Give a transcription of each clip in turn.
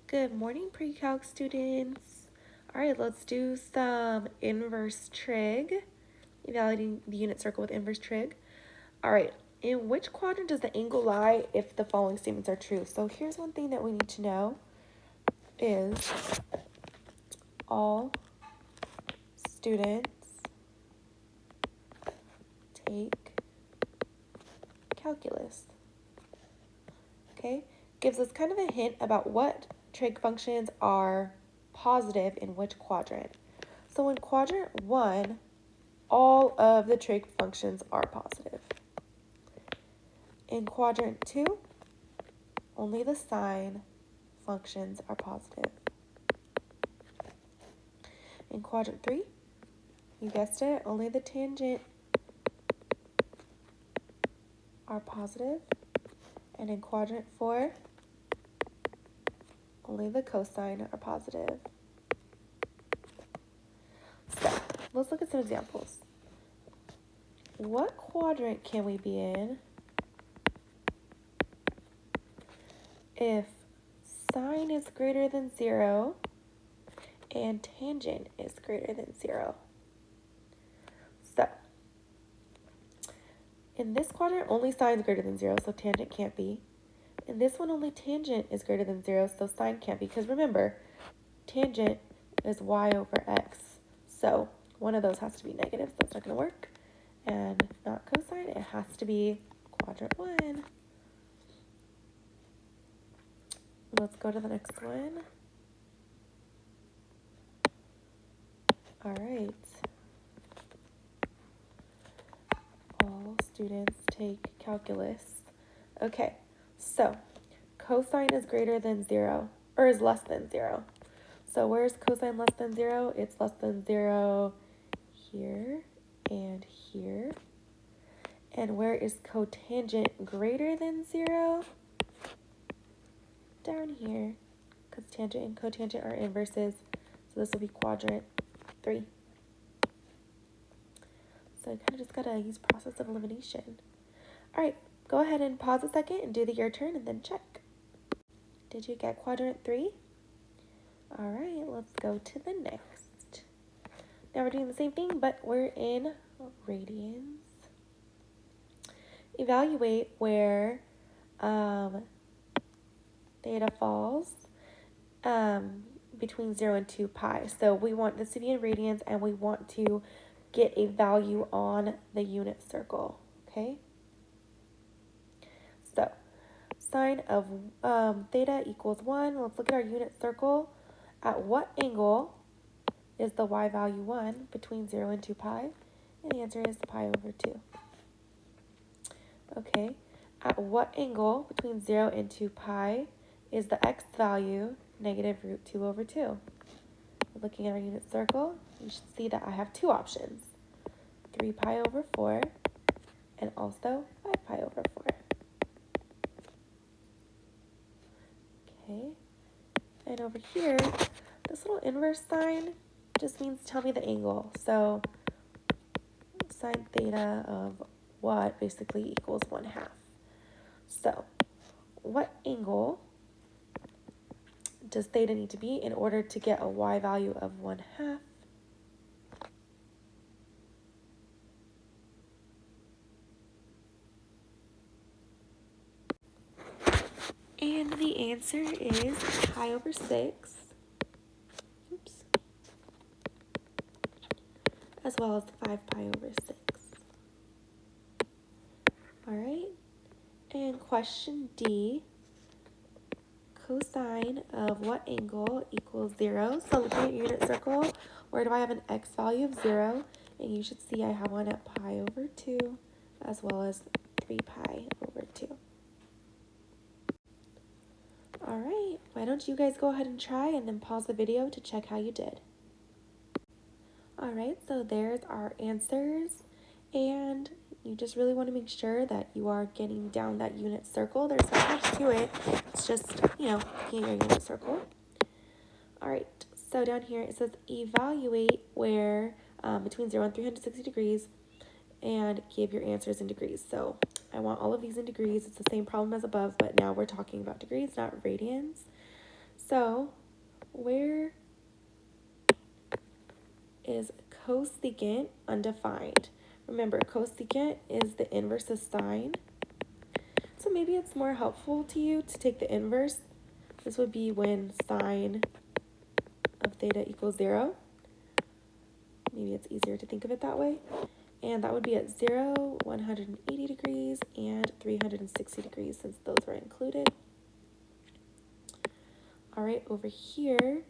Good morning, pre-calc students. All right, let's do some inverse trig, evaluating the unit circle with inverse trig. All right, in which quadrant does the angle lie if the following statements are true? So here's one thing that we need to know is all students take calculus. Okay, gives us kind of a hint about what trig functions are positive in which quadrant. So in quadrant 1, all of the trig functions are positive. In quadrant 2, only the sine functions are positive. In quadrant 3, you guessed it, only the tangent are positive. And in quadrant 4, only the cosine are positive. So, let's look at some examples. What quadrant can we be in if sine is greater than 0 and tangent is greater than 0? So, in this quadrant, only sine is greater than 0, so tangent can't be. In this one, only tangent is greater than 0, so sine can't be. Because remember, tangent is y over x. So one of those has to be negative, so it's not going to work. And not cosine, it has to be quadrant 1. Let's go to the next one. All right. All students take calculus. Okay, so cosine is greater than 0, or is less than 0. So where's cosine less than 0? It's less than 0 here and here. And where is cotangent greater than 0? Down here, because tangent and cotangent are inverses. So this will be quadrant 3. So I kind of just got to use process of elimination. All right, go ahead and pause a second and do the your turn and then check. Did you get quadrant 3? All right, let's go to the next. Now we're doing the same thing, but we're in radians. Evaluate where theta falls between 0 and 2 pi. So we want this to be in radians, and we want to get a value on the unit circle, okay? So sine of theta equals 1. Let's look at our unit circle. At what angle is the y value 1 between 0 and 2 pi? And the answer is pi over 2. Okay, at what angle between 0 and 2 pi is the x value negative root 2 over 2? Looking at our unit circle, you should see that I have two options. 3 pi over 4 and also 5 pi over 4. Okay, and over here, this little inverse sign just means tell me the angle. So sine theta of what basically equals 1/2. So what angle does theta need to be in order to get a y value of 1/2? And the answer is pi over 6. Oops. As well as 5 pi over 6. All right. And question D, cosine of what angle equals 0? So looking at your unit circle, where do I have an x value of 0? And you should see I have one at pi over 2 as well as 3 pi over 2. All right, why don't you guys go ahead and try and then pause the video to check how you did. All right, so there's our answers, and you just really want to make sure that you are getting down that unit circle. There's not much to it. It's just, looking at your unit circle. All right, so down here it says evaluate where between 0 and 360 degrees and give your answers in degrees. So I want all of these in degrees. It's the same problem as above, but now we're talking about degrees, not radians. So where is cosecant undefined? Remember, cosecant is the inverse of sine. So maybe it's more helpful to you to take the inverse. This would be when sine of theta equals 0. Maybe it's easier to think of it that way. And that would be at 0, 180 degrees, and 360 degrees since those were included. All right, over here,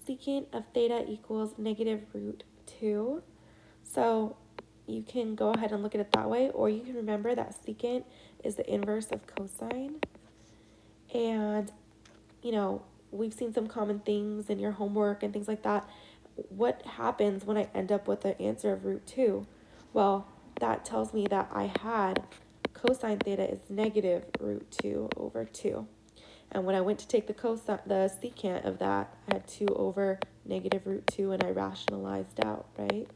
secant of theta equals negative root 2. So you can go ahead and look at it that way, or you can remember that secant is the inverse of cosine. And, you know, we've seen some common things in your homework and things like that. What happens when I end up with the answer of root 2? Well, that tells me that I had cosine theta is negative root 2 over 2. And when I went to take the secant of that, I had 2 over negative root 2, and I rationalized out, right,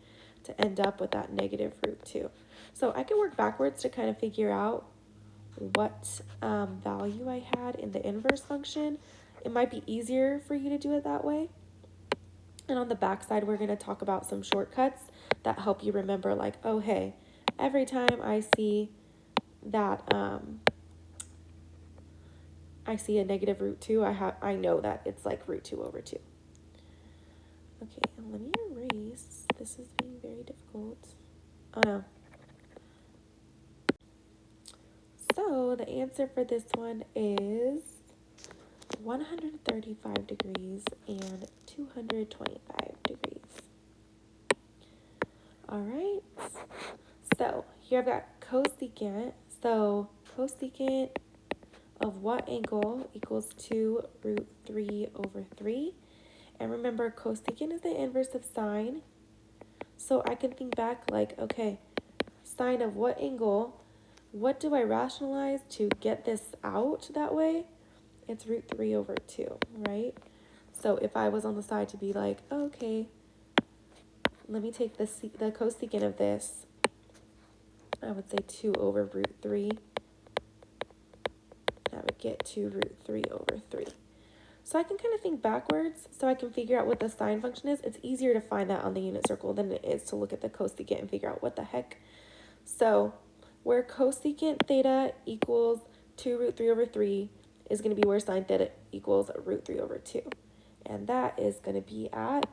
to end up with that negative root 2. So I can work backwards to kind of figure out what value I had in the inverse function. It might be easier for you to do it that way. And on the back side, we're going to talk about some shortcuts that help you remember, like, oh, hey, every time I see that I see a negative root 2, I know that it's like root 2 over 2. Okay, and let me erase. This is being very difficult. Oh, no. So the answer for this one is 135 degrees and 225 degrees. All right. So here I've got cosecant. So cosecant of what angle equals 2 root 3 over 3? And remember, cosecant is the inverse of sine. So I can think back like, okay, sine of what angle? What do I rationalize to get this out that way? It's root 3 over 2, right? So if I was on the side to be like, oh, okay, let me take the cosecant of this, I would say 2 over root 3. I would get 2 root 3 over 3. So I can kind of think backwards so I can figure out what the sine function is. It's easier to find that on the unit circle than it is to look at the cosecant and figure out what the heck. So where cosecant theta equals 2 root 3 over 3 is going to be where sine theta equals root 3 over 2. And that is going to be at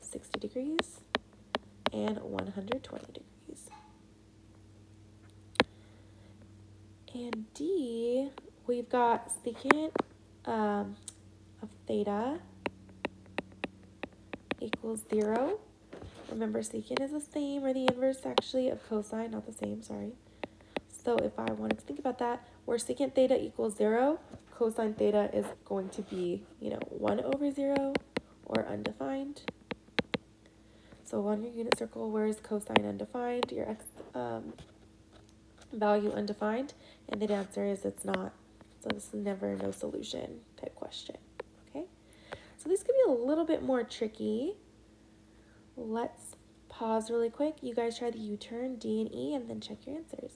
60 degrees and 120 degrees. And D, we've got secant of theta equals 0. Remember, secant is the same, or the inverse actually of cosine, not the same, sorry. So if I wanted to think about that, where secant theta equals 0, cosine theta is going to be, 1 over 0 or undefined. So on your unit circle, where is cosine undefined? Your x value undefined, and the answer is it's not. So this is never a no solution type question. Okay, so these could be a little bit more tricky. Let's pause really quick. You guys try the U-turn, D and E, and then check your answers.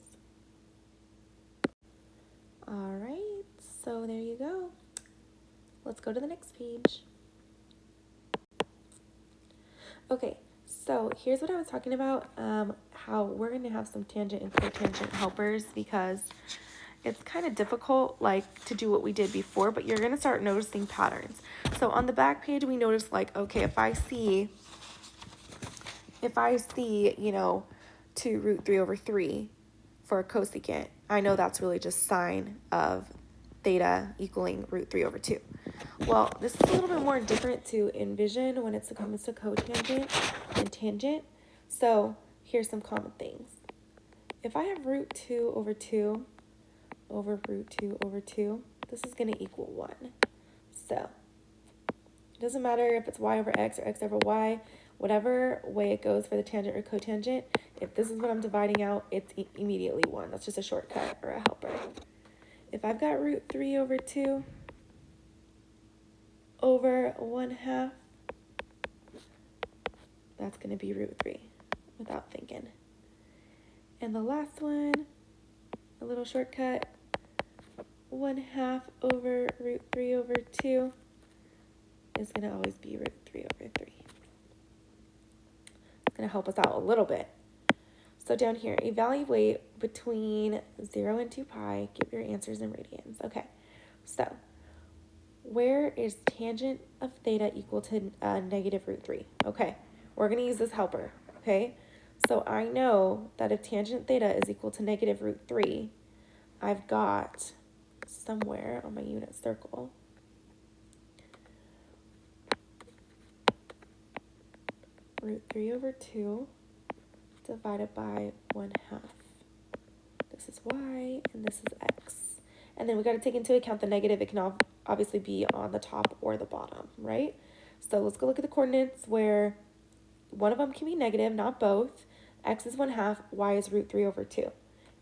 All right, so there you go. Let's go to the next page. Okay, so here's what I was talking about, how we're going to have some tangent and cotangent helpers because it's kind of difficult like to do what we did before, but you're going to start noticing patterns. So on the back page, we notice like, okay, if I see, 2 root 3 over 3 for a cosecant, I know that's really just sine of theta equaling root 3 over 2. Well, this is a little bit more different to envision when it comes to cotangent and tangent. So here's some common things. If I have root 2 over 2 over root 2 over 2, this is going to equal 1. So it doesn't matter if it's y over x or x over y, whatever way it goes for the tangent or cotangent, if this is what I'm dividing out, it's immediately 1. That's just a shortcut or a helper. If I've got root 3 over 2 over 1/2, that's going to be root 3 without thinking. And the last one, a little shortcut, 1/2 over root 3 over 2. is going to always be root 3 over 3. It's going to help us out a little bit. So down here, evaluate between 0 and 2 pi. Give your answers in radians. Okay, so where is tangent of theta equal to negative root 3? Okay, we're going to use this helper, okay? So I know that if tangent theta is equal to negative root 3, I've got somewhere on my unit circle root 3 over 2 divided by 1/2. This is y and this is x. And then we got to take into account the negative. It can obviously be on the top or the bottom, right? So let's go look at the coordinates where one of them can be negative, not both. X is 1/2, y is root 3 over 2.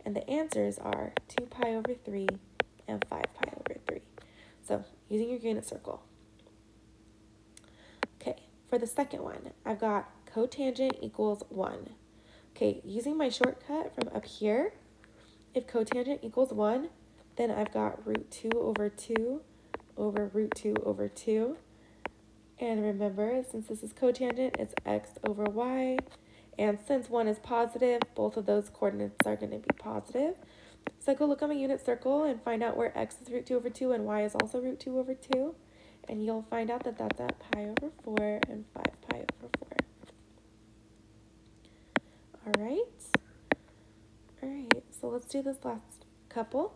And the answers are 2 pi over 3 and 5 pi over 3. So using your unit circle. Okay, for the second one, I've got cotangent equals 1. Okay, using my shortcut from up here, if cotangent equals 1, then I've got root 2 over 2 over root 2 over 2. And remember, since this is cotangent, it's x over y. And since 1 is positive, both of those coordinates are going to be positive. So go look on my unit circle and find out where x is root 2 over 2 and y is also root 2 over 2. And you'll find out that that's at pi over 4 and 5 pi over 4. All right, so let's do this last couple.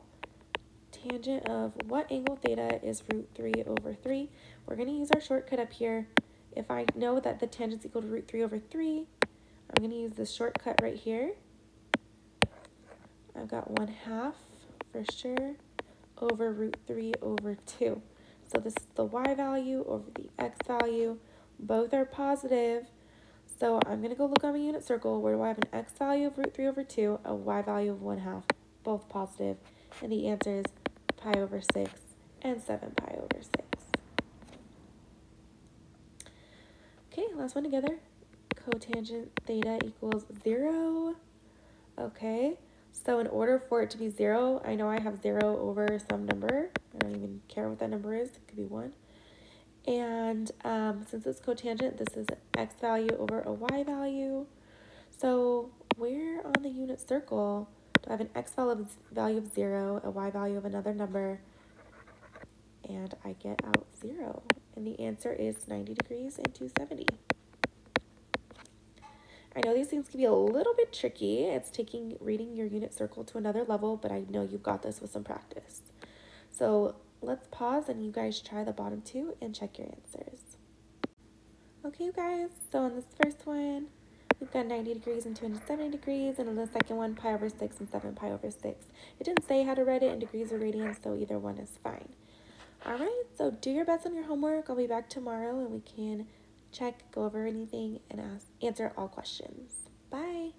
Tangent of what angle theta is root 3 over 3. We're going to use our shortcut up here. If I know that the tangent's equal to root 3 over 3, I'm going to use this shortcut right here. I've got 1/2 for sure over root 3 over 2. So this is the y value over the x value. Both are positive. So I'm going to go look on my unit circle. Where do I have an x value of root 3 over 2, a y value of 1/2, both positive. And the answer is pi over 6 and 7 pi over 6. Okay, last one together. Cotangent theta equals 0. Okay, so in order for it to be 0, I know I have 0 over some number. I don't even care what that number is. It could be 1. And since it's cotangent, this is x value over a y value. So where on the unit circle do I have an x value of 0, a y value of another number, and I get out 0? And the answer is 90 degrees and 270. I know these things can be a little bit tricky. It's reading your unit circle to another level, but I know you've got this with some practice. So let's pause and you guys try the bottom two and check your answers. Okay, you guys, so on this first one, we've got 90 degrees and 270 degrees, and on the second one, pi over 6 and 7 pi over 6. It didn't say how to write it in degrees or radians, so either one is fine. All right, so do your best on your homework. I'll be back tomorrow, and we can check, go over anything, and answer all questions. Bye.